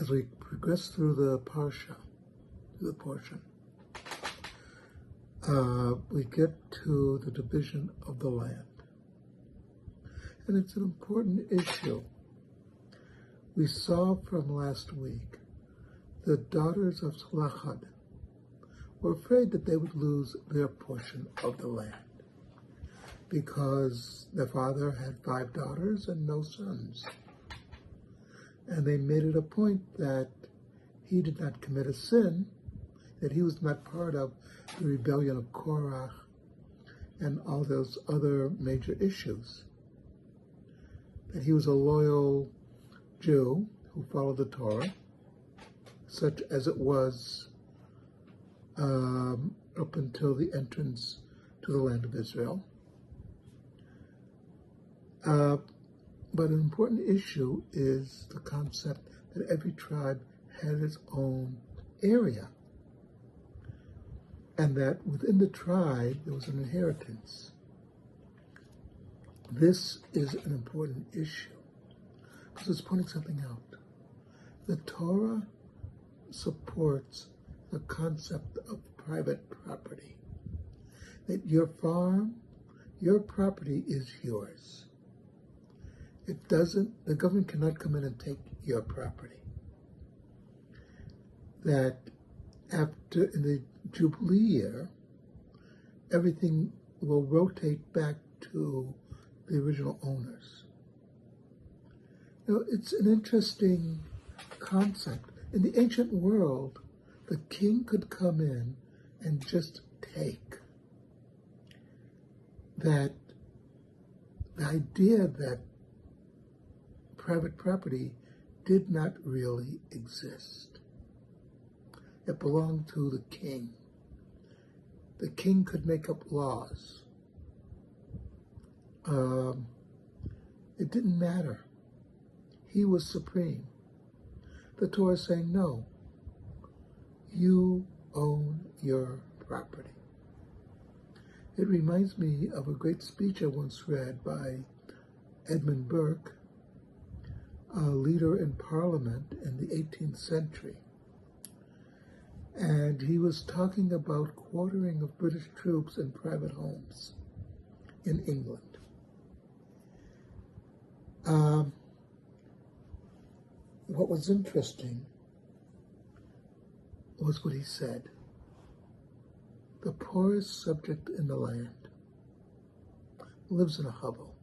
As we progress through the parsha, the portion, we get to the division of the land. And it's an important issue. We saw from last week the daughters of Tzlachad were afraid that they would lose their portion of the land because their father had 5 daughters and no sons. And they made it a point that he did not commit a sin, that he was not part of the rebellion of Korach and all those other major issues, that he was a loyal Jew who followed the Torah, such as it was up until the entrance to the land of Israel. But an important issue is the concept that every tribe had its own area, and that within the tribe there was an inheritance. This is an important issue because it's pointing something out. The Torah supports the concept of private property, that your farm, your property is yours. The government cannot come in and take your property. That after, in the Jubilee year, everything will rotate back to the original owners. It's an interesting concept. In the ancient world, the king could come in and just take. That the idea that private property did not really exist. It belonged to the king. The king could make up laws. It didn't matter. He was supreme. The Torah is saying, no, you own your property. It reminds me of a great speech I once read by Edmund Burke, a leader in Parliament in the 18th century. And he was talking about quartering of British troops in private homes in England. What was interesting was what he said. The poorest subject in the land lives in a hovel.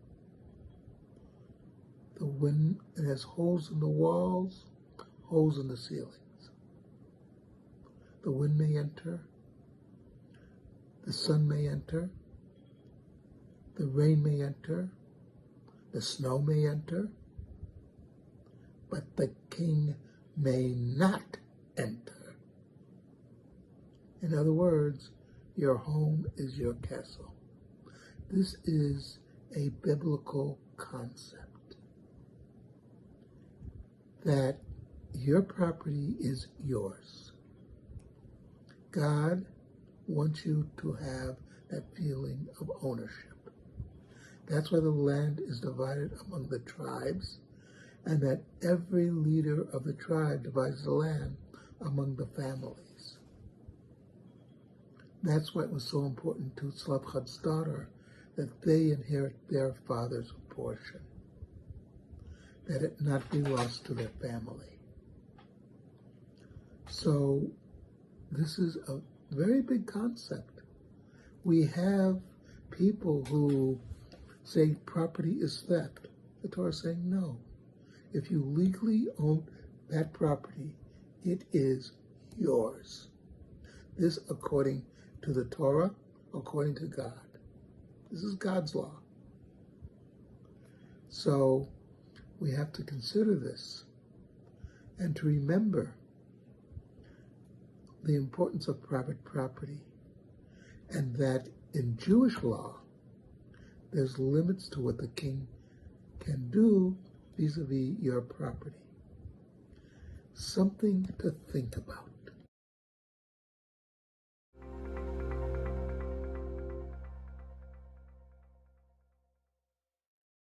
The wind, it has holes in the walls, holes in the ceilings. The wind may enter, the sun may enter, the rain may enter, the snow may enter, but the king may not enter. In other words, your home is your castle. This is a biblical concept, that your property is yours. God wants you to have that feeling of ownership. That's why the land is divided among the tribes, and that every leader of the tribe divides the land among the families. That's why it was so important to Tzlachad's daughter that they inherit their father's portion, that it not be lost to their family. So this is a very big concept. We have people who say property is theft. The Torah is saying no. If you legally own that property, it is yours. This according to the Torah, according to God. This is God's law. So we have to consider this and to remember the importance of private property, and that in Jewish law, there's limits to what the king can do vis-a-vis your property. Something to think about.